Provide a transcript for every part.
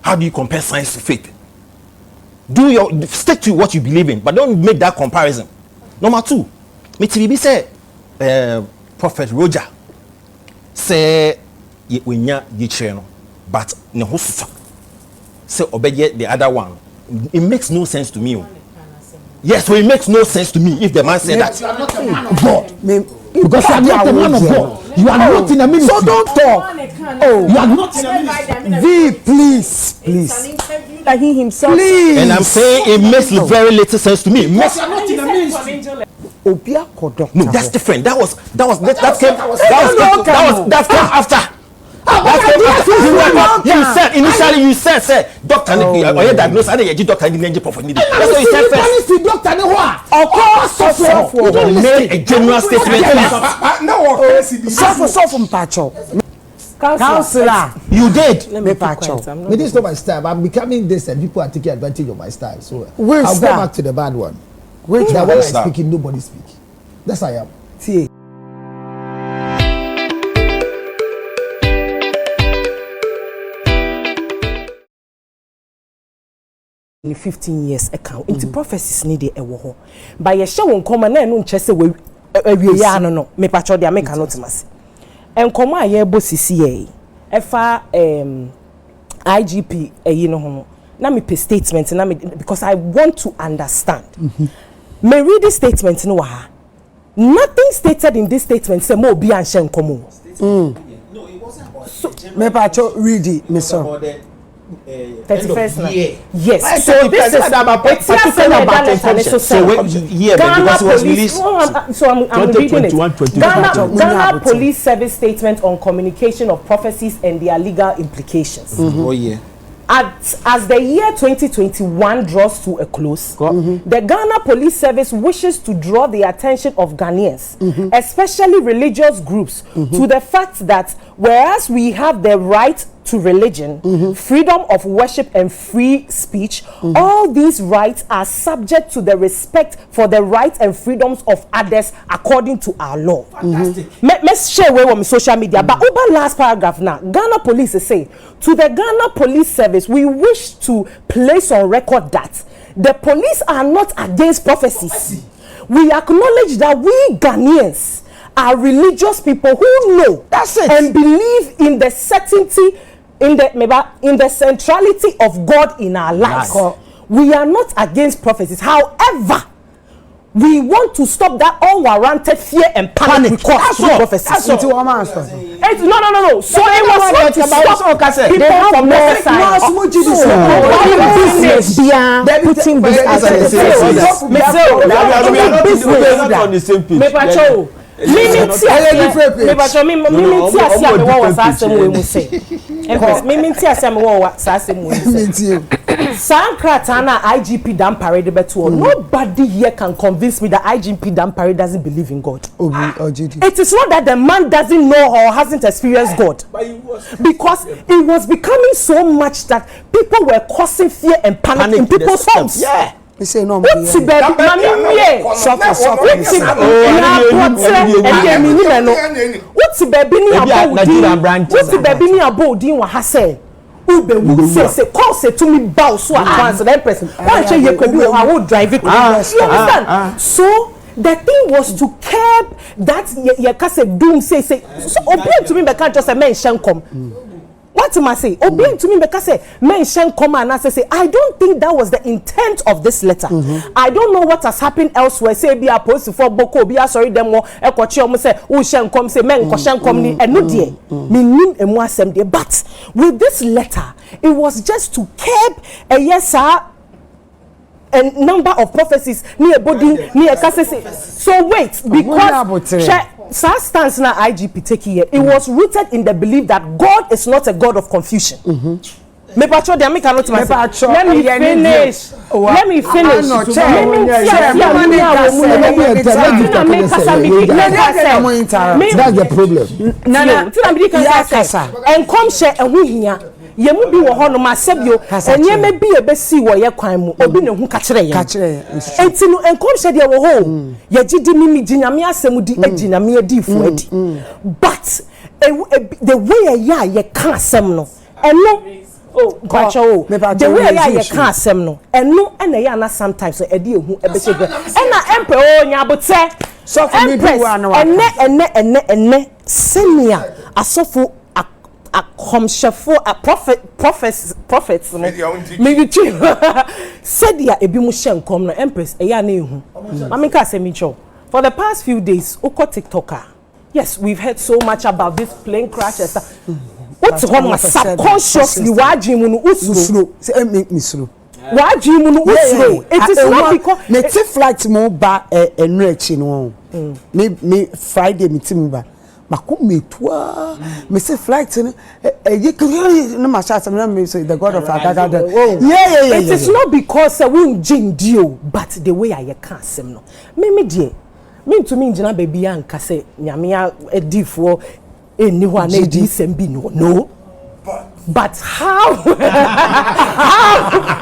How do you compare science to faith? Stick to what you believe in, but don't make that comparison. Number 2, me TV say Prophet Roja say when you channel, but no host say obey the other one. It makes no sense to me. Yes, so it makes no sense to me if the man said that. You are not a man of God. Because you are not a man of God. You are not in a ministry. So don't talk. You are not in a ministry. Please. That he himself. Please. And I'm saying it makes very little sense to me. Because you are not in a ministry. No, that's different. That came after. You said doctor or diagnose and you doctor need prophet need. That's what you said first. Doctor of course you made a general statement. Counselor, you did. Let me patch. This is not my style. I'm becoming this and people are taking advantage of my style. So I'll go back to the bad one. Which that when I speaking, nobody speak. That's I am. See. In 15 years account into prophecies need a wo by ye hye won koma na enu nche se we ya no me pacho de make no timase en koma ye bo sisi ye efa IGP eyi no ho na me pe statement na me because I want to understand me read the statement no wa nothing stated in this statement say mo obi an hye nkomo No, it wasn't about so me pacho read it me so 31st year. Yes. So this is about because it was released. So I'm reading it. Ghana Police Service statement on communication of prophecies and their legal implications. Oh yeah. As the year 2021 draws to a close, the Ghana Police Service wishes to draw the attention of Ghanaians, especially religious groups, to the fact that whereas we have the right to religion, freedom of worship and free speech, all these rights are subject to the respect for the rights and freedoms of others according to our law. Let's share away on social media, but over last paragraph now, Ghana Police say, to the Ghana Police Service, we wish to place on record that the police are not against prophecies. We acknowledge that we Ghanaians are religious people who know and believe in the certainty in the centrality of God in our lives. We are not against prophecies. However, we want to stop that unwarranted fear and panic because of prophecies. That's no. So it was not to stop people from their side. Putting this as a business. IGP Dan Parade beto. Nobody here can convince me that IGP Dan Parade doesn't believe in God. It is not that the man doesn't know or hasn't experienced God, because it was becoming so much that people were causing fear and panic in people's homes. Yeah. We say no. What's the baby? What's the baby? Ube say call say to me bow so advance that person. Why say you could be I will drive it. You understand? So the thing was to curb that you can say doom say so obey to me but can't just say men shan come. What am I say? Obey to me because say mention come and I say I don't think that was the intent of this letter. I don't know what has happened elsewhere. Say be a post for Boko be a sorry them more ekwachi omo say who shen come say men ko shen come ni eno die me nim emu asem de. But with this letter it was just to curb a yes sir a number of prophecies near body near say. So wait, because stance na IGP take here, it was rooted in the belief that God is not a God of confusion. Let me finish. That's the problem. And come share and we here. Yemu bi wo hono ma sebio enye me bi e besi wo ye kwan mu obi ne hu ka kire ye entinu enkom hye de wo ho ye gidi mimi ginyame asem di aginyame adifo adi but the way ye ka asem no eno Oh, Pacho. The way I can't say no. And no, and I na sometimes a deal who a bit. And I emperor nyabote. So for me, and senior a sofu a comshafo a prophets. Maybe said ya ebimushen come no empress a ya nehu. Mamika say me cho. For the past few days, Oko TikToker. Yes, we've heard so much about this plane crash and stuff. What's one subconsciously wajimunu usro? Say make me slow. Wajimunu usro. It is not because me take flight mo ba enrechi no. Me Friday me timu ba. Mako me toa. Me say flight no no ma chat me say the God of Agaga. Yeah. It is not because we jindio, but the way I can't say no. Me die. Me to me jina baby anka say nyame edifo anyone edisem no. But how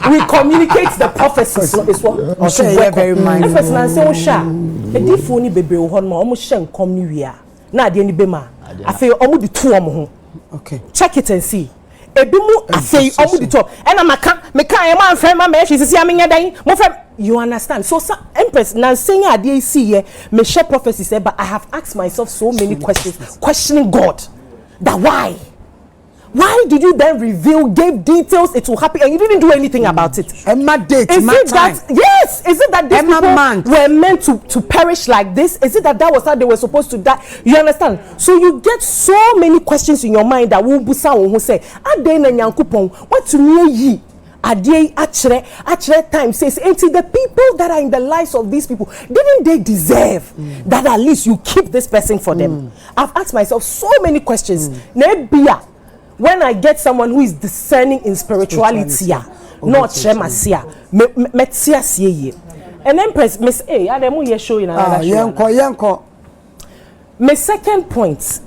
we communicate the prophecies is what we should work very mindful. Prophecies na say o sha edifo ni bebre ho no omo hye nkom ni wi a na ade ni be ma afei omo di to omo ho. Okay, check it and see. Ebimu afei omo di to e na meka e man frem ma ehwe sisi amenya dan mo frem. You understand? So Empress, now saying I see here, me share prophecy said, but I have asked myself so many questions, questioning God. That why? Why did you then reveal, gave details, it will happen, and you didn't do anything about it? My date, is my it time. That yes? Is it that these people were meant to perish like this? Is it that was how they were supposed to die? You understand? So you get so many questions in your mind that will who say, "Adena nyankopon, what to me ye?" Adie actually time says until the people that are in the lives of these people didn't they deserve that at least you keep this person for them. I've asked myself so many questions. Nebia, when I get someone who is discerning in spirituality, not shemasia, metia siye. And Empress Miss A, Ademu ye show in another show. Yanko. My second point,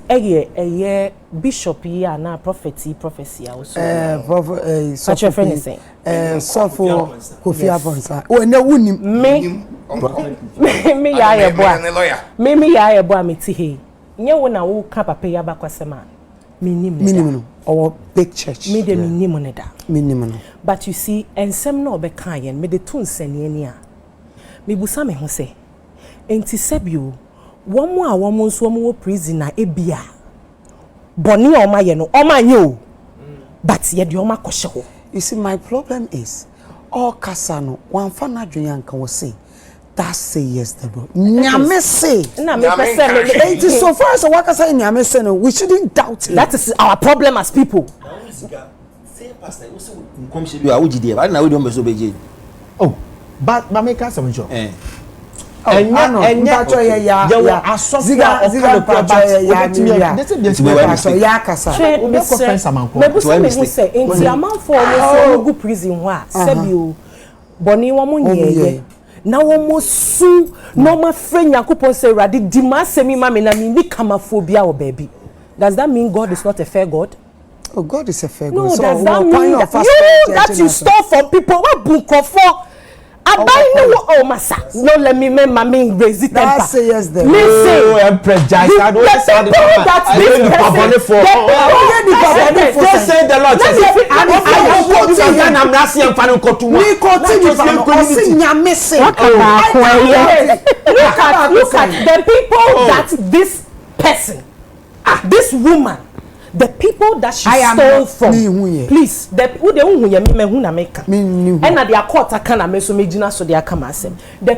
bishop here na prophecy also. Such a friend is saying. So for Kofi Afonsa. Oh, no wuni me ya ebo. Me ya ebo me ti he. Nye wo na wo ka papa ya bakwasema. Minimum or big church. Me de minimum ne da. Minimum. But you see, ensem na obeka yen me de tun sene ani a. Me busa me ho se. Enti sebio one more woman so mo prisoner ebia boni o ma ye no o ma nye o but ye de o ma kwhye ho. You see, my problem is all kasano one fan adwen anka wo say that say yes the bro nyame say na me person it is so far as what say nyame say no we shouldn't doubt it. That is our problem as people. Say pastor we say come she do awujide ba na we don be so beje. Oh but make us some job. Enya ya asofa ziga pacho ya kasa me busa me hu say enti amanfo mo go prison ho a sebio boni wo mo nyeye na wo mo su no ma frenya yakopon say rade di ma semi ma me na me ni kamaphobia o baby. Does that mean God is not a fair God? Oh, God is a fair God. No, so does that mean that you stole from people what bunko for? Oh, massa. No, let me raise it. That say yes, there. Me say, Empress Jai. I don't say the Lord. Look at the people that this person, this woman, the people that she stole from, please, the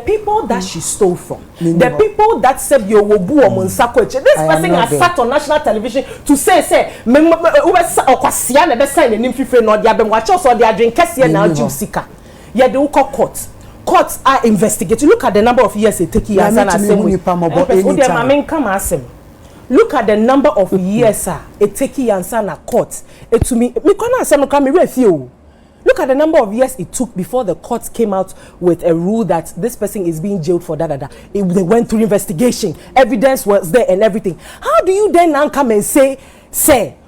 people that she stole from, the people that said you will boo this person has sat on national television to say courts are investigating. Look at the number of years it take years and look at the number of years it take answer na court. It to me kwana asem come refuse. Look at the number of years it took before the court came out with a rule that this person is being jailed for that. They went through investigation, evidence was there and everything. How do you then now come and say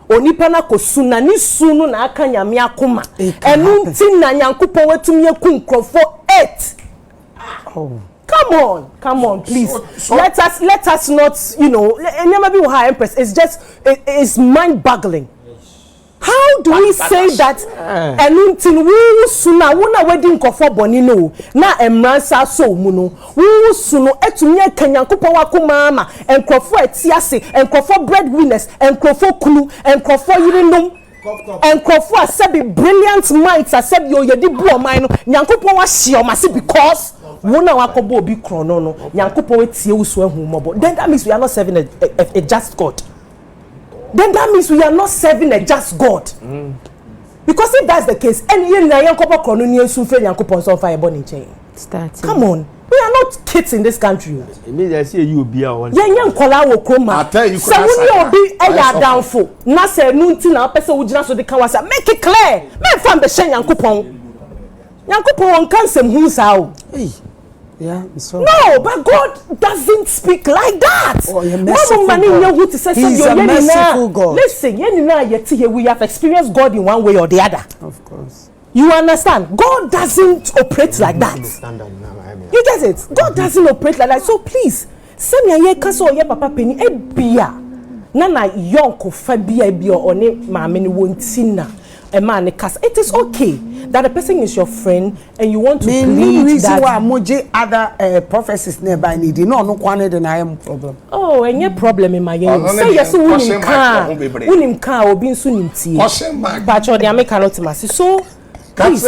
onipa na kosuna ni sunu na aka nyame akoma enu nti na nyankopon wetumye ku nkrofo 8. Oh, come on, please. So let us not, Empress. It's just it's mind-boggling. how do we say that enuntin wu suna wona wedding kofo boni no na emransa so mu no wu sunu etunye kanyankopon wakoma ama enkrofo etiase enkrofo breadwinners enkrofo kunu enkrofo yirinum enkrofo asebi brilliant minds asebi yo yedi bu oman no nyankopon wa hye o mase because wona wakobo obi krono no nyankopon etie wusu ahumobo. Then that means we are not serving a just God. Then that means we are not serving a just God. Because if that's the case, and you na yankopo krono ni ensu fe yankopon so fire burn in chain. Come on. We are not kids in this country. It means I see you be a one. Yan kola wo kroma. Se woni obi eya downfo. Na se nunti na pese wo gina so de kan wasa. Make it clear. Me fam be shen yankopon. Yankopon won kan sem hu sa o. Yeah, so no, but God doesn't speak like that. Oh, you're merciful God. He's a merciful God. Listen, we have experienced God in one way or the other. Of course. You understand? God doesn't operate like that. You get it? God doesn't operate like that. So please, send me a caso or papa penny a beer. Nana yonko fabia beer or ne mammy won't sinna. A man, it is okay that the person is your friend and you want to plead that. Why moji other prophecies nearby need no one than I am problem. Oh, and your problem in my name. Say yes, unim ka obi nso nimtie. But your dey cannot mass. So please.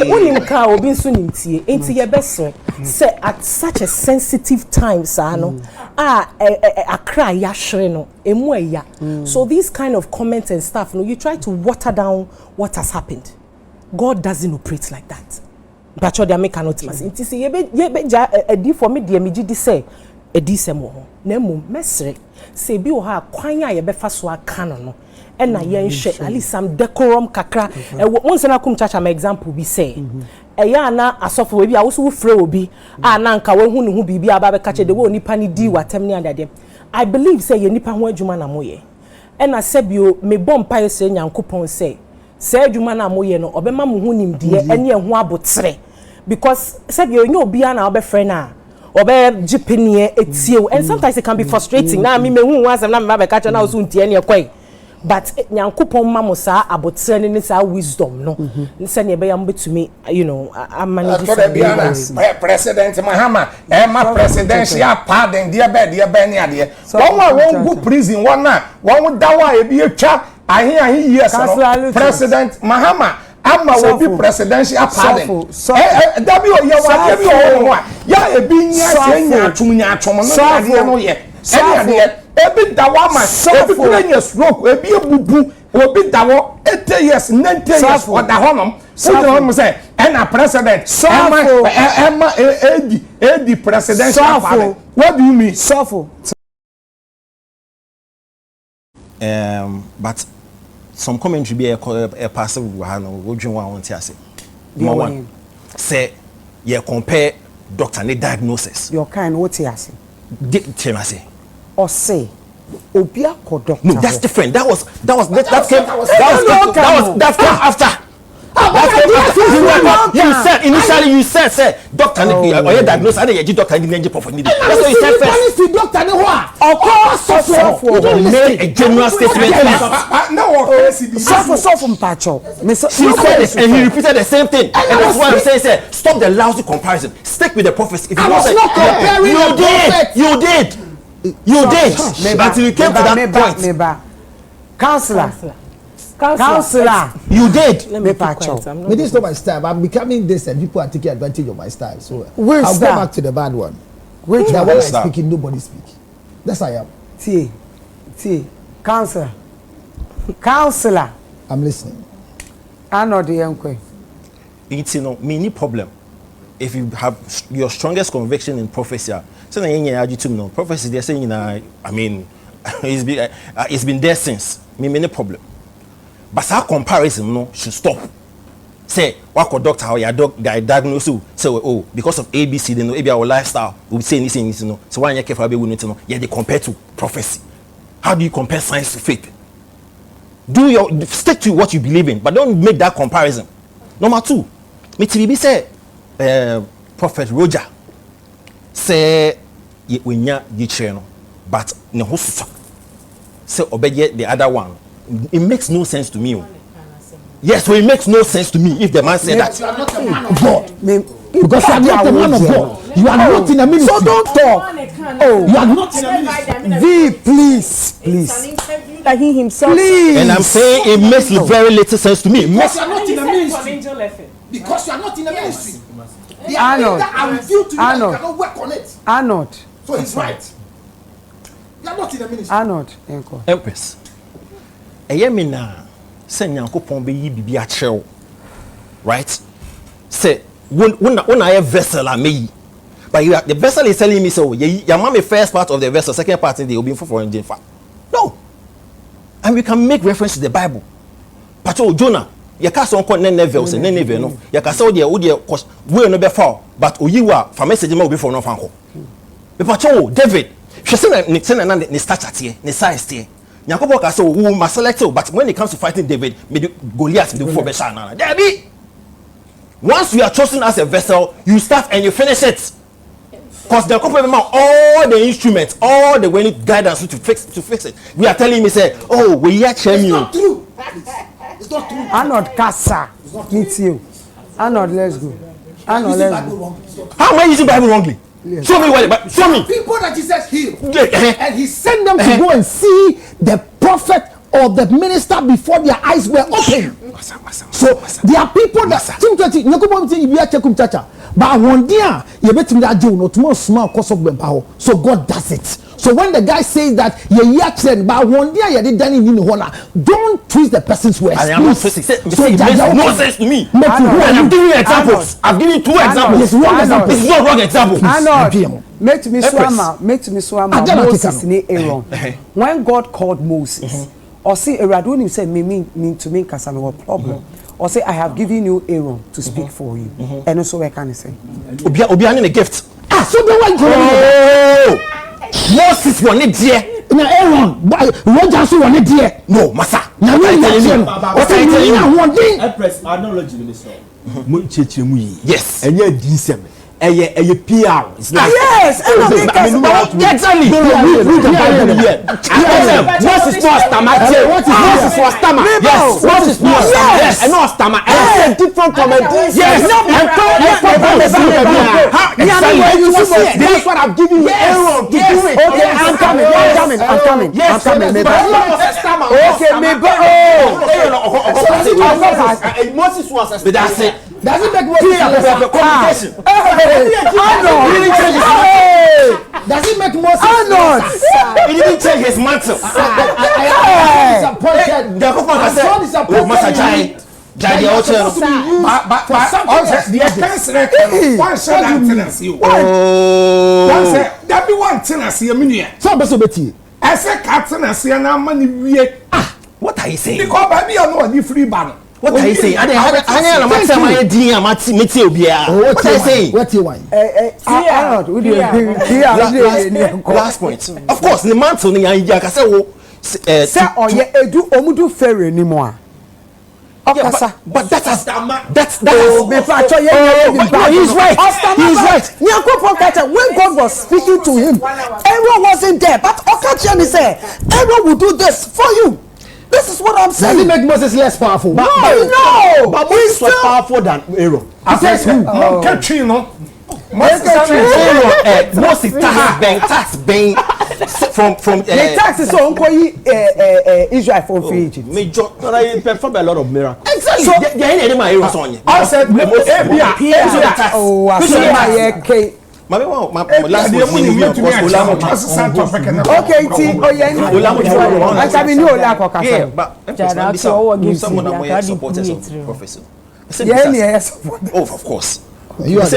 Unim ka obi nso nimtie. Enti ye beso. Say at such a sensitive time sano. A cry ya hwere no emu ya. So these kind of comments and stuff, you try to water down what has happened. God doesn't operate like that. But you dey cannot mass. Enti say ye be ja edi for me dey meji di say edi sem ho. Na emu mesre say bi wo ha kwan ya ye be fa so aka no. And na yen hwe at least some decorum kakra. Won se na kum chacha my example be say eya na asofo we bi a wo so frɛ obi na nka we hu ne hu bibi aba be kache de we onipa ni di watem ni andade. I believe say ye nipa ho adwuma na moye. And asebio me bom pa yese nyankopon say adwuma na moye no obema mo hu nimde ene ho abotre because sebio nye obi na obefrɛ na obe jipenie etie and sometimes it can be frustrating. Na me hu wasem na me ba kache na wo so ntie ne kwai. But nyankopon mamosa abotre ne sa wisdom no nse ne be yam betumi manage president Mahama presidential pardon dia be ne ade won go prison won na won dawa e bi etwa ahe years no president Mahama ama will be presidential pardon dabi o ye wa dabi o ya e bi nya nya atwom no ade no ye ade ebi dawa ma ebi kura stroke ebi ebubu obi dawo 80 years 90 years for da honom so the say na president emma edi presidential pardon. What do you mean suffer? But some commentary be a passive we dream one want to say number one say you compare doctor ne diagnosis your kind what you say or say obia ko doctor. No, that's different. That came after. You said doctor or your diagnosis and you doctor need that's what you said first. Doctor no wa of course you made a general statement. So from Pacho he said it and he repeated the same thing, and that's why I'm saying stop the lousy comparison, stick with the prophecy. If you was not comparing you did until you came to that point. Counselor, you did. Let me patch up. This is not my style. I'm becoming this, and people are taking advantage of my style. So I'll go back to the bad one. Which one? When I'm speaking, nobody speak. That's I am. T. Counselor. I'm listening. Arnold, the uncle. It's mini problem. If you have your strongest conviction in prophecy, so na prophecy they're saying I mean it's been there since. Many problem. But our comparison no should stop. Say what doctor how your diagnose you say because of ABC they know maybe our lifestyle we say anything so why you careful be we know they compare to prophecy. How do you compare science to faith? Stick to what you believe in, but don't make that comparison. Number two, me TVB say Prophet Roja say we nya but ne ho sufa say obey the other one. It makes no sense to me. Yes, so it makes no sense to me if the man said that. You are not a man of God. Because you are not a man of God. You are not in a ministry. So don't talk. Oh, you are not in a ministry. V, please. That he himself. Please. And I'm saying it makes very little sense to me. Because you are not in a ministry. Because you are not in a ministry. The Arnold. that I revealed to you, Arnold. you cannot work on it. Arnold. So he's right. You are not in a ministry. Arnold. Empress. Eyemina say Nyankopon be yi bibi a chew. Right? Say when I have vessel I may. But the vessel is telling me so your mommy first part of the vessel, second part in the will be for engine fat. No. And we can make reference to the Bible. Patrol Jonah, you can't say on Neville, and Neville, no. You can say, oh, dear, cause we no be fall, but Oyiwa, for message will be for no fanko. The patrol, David, she said, Nixon and the stature here, the size here. Nyankopon can say, who must select you, but when it comes to fighting David, Goliath, the four Beshana. Debbie, once you are chosen as a vessel, you start and you finish it. Because the couple of all the instruments, all the way guidance to fix it. We are telling me say, oh, we are changing. It's not true. It's not true. Arnold Kasa. Meet you. Arnold, let's go. Arnold, let's go. How am I using Bible wrongly? Yes. Show me what. Show me. People that he says heal, and he sent them to go and see the prophet or the minister before their eyes were open. So there are people that but one day you better that do not more small cost of power. So God does it. So when the guy says that but one day you did done in don't twist the person's words. I am not twisting. So it makes no sense to me. And I'm giving you examples. I've given you 2 examples. This is not wrong example. Arnold, make me swama Moses ni Aaron. When God called Moses, or say Eraduni said me to make us a problem. Or say I have given you Aaron to speak for you. And also what can I say? Obiani a gift. Ah, so the one Moses wanted dear. Now Aaron, Roja so wanted dear. No, massa. Now what are you telling me? Empress, acknowledge minister. Yes. And you're decent. A PR. Yes, exactly. Moses was stomach. Moses was stomach. Yes. Moses was stomach. Yes. And not stomach. And different from a yes. That's what I'm giving you. Aaron to do it. Okay, I'm coming. Yes, I'm coming. Okay, Moses was a stomach. That's it. Does it make more sense? Does it make more sense? He didn't change his mantle. I am disappointed. I'm so disappointed. What are you saying? Because baby are not the free banner. What are you saying? What are you saying? What you want? Last point. Of course, the mantle ni I can say say oye omudu fere ni mo a. But that's he's right. He's right. When God was speaking to him, Aaron wasn't there. But Okachani said, Aaron will do this for you. This is what I'm saying. Does it make Moses less powerful? No. But Moses was powerful than Aaron. I said, Moses tax bang from the tax is so Israel from free Egypt. Major, I perform a lot of miracles. Exactly. They ain't my heroes on you. I said, oh, I said my last okay, someone that supporters of prophecy. Yes, of course. You are the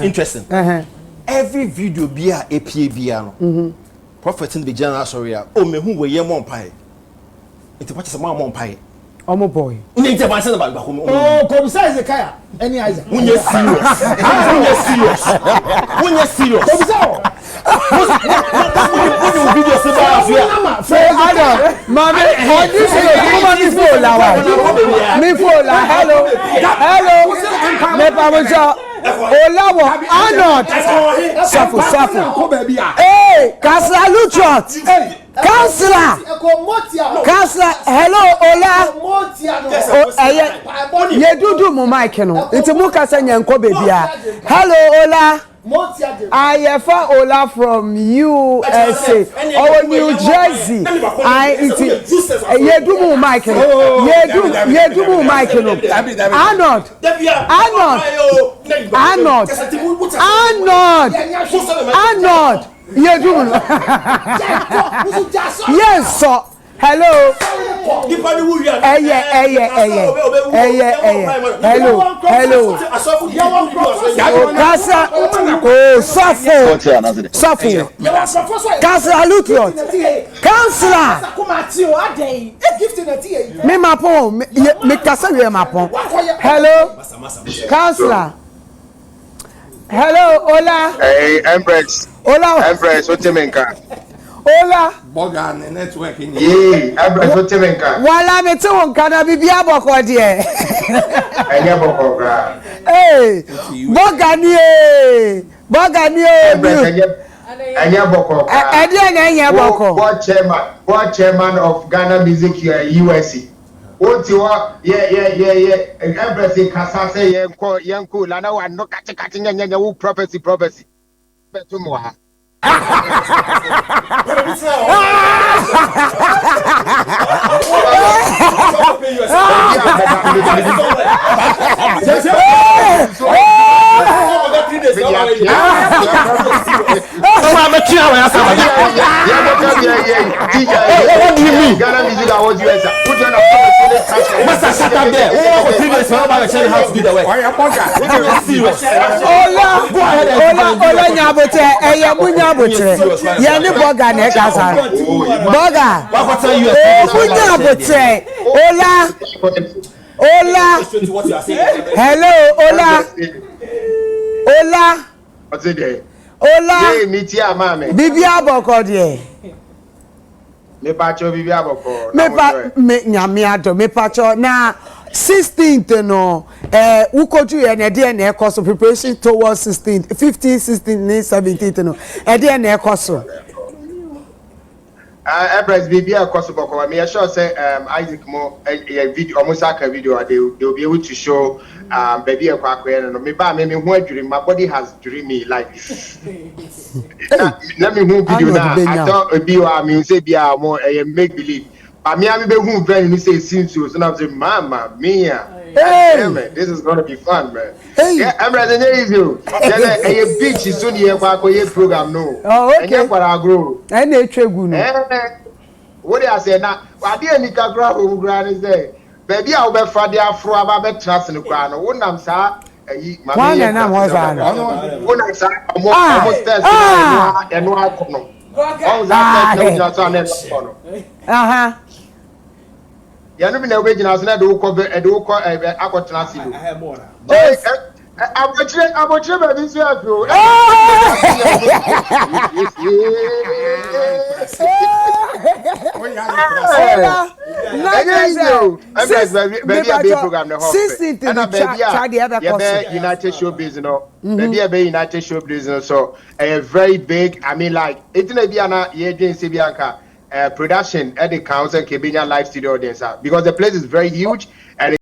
interesting. Every video be a APA prophet in the general sorry. Oh, me who we ye mon pie. It what is a man pie. Omo boy. Unye nte ba se ba ko. Oh, Komisa Ezekiah. Any Isaac. Unye serious. Unye serious. Komisa. Unye video se ba afia. Arnold, mami, this is me phone la. Me phone la. Hello. Me pamoja. Olawo Arnold. Safu. Hey, Councillor Luchot. Councillor, hello, Ola. Ye do mo mic no. Iti mu kasa nyanko baby a. Hello, Ola. I fa Ola from USA or New Jersey. Ye do mo mic no. Ye do mo mic no. Arnold. Ye do mo. Yes, sir. Hello. Hello. Kasa. Oh, Safu. Kasa Lukiot. Councillor. Me mapon. Me kasa we mapon. Hello. Councillor. Hello, Ola. Hey, Empress. Ola. Empress, what's your name? Ola. Boga network in Yee, Empress, what's your name? Wala me to won kana bibia boko de. Enye boko gra. Hey, Boga ni e. Empress, enye boko gra. Edi enye boko. Board chairman of Ghana Music USA. What you are? Yeah. Empress kasa say yenko lana wa no kati nyanya wo prophecy. Betumwa. What do you mean? Ghana Music Awards USA. Put on a Master, shut up there. Oh, 3 days. Nobody tell you how to do the work. Ola nyabote eye munyabote ye ni Boga na kasa Boga munyabote Ola hello Ola what's it there? Ola Hey, meet ya mama. bibi aboko de Me pacho bibi aboko. me nyame ado me pacho na 16th no ukoju ye na de na ekoso preparation towards 16th 15th 16th 17th no e de na ekoso Empress bibi akoso boko me sure say Isaac mo video almost like a video they'll be able to show baby akwakoye no me ba me hu adwiri my body has dream me like let me hu video na I thought be I mean say be more make believe but me be hu friend me say seems so now say mama mia hey man, this is going to be fun man. Hey. Yeah, Empress easy yeah a beach is soon here akwakoye program no okay for our grow na etwegu no what I say now I dey nika gra home grand is there baby I will be fa dia afro aba be trust no kwa no wonam sa ayi mama me na mo sa wonam sa almost test no akono on that no just on no aha ya no be na we gina so na do ko akotena si abotre baby so afio United Showbiz, you know. Baby, United Showbiz, you know. So, very big. I mean, like, it's not be production at the council, Kebenya live studio audience, because the place is very huge and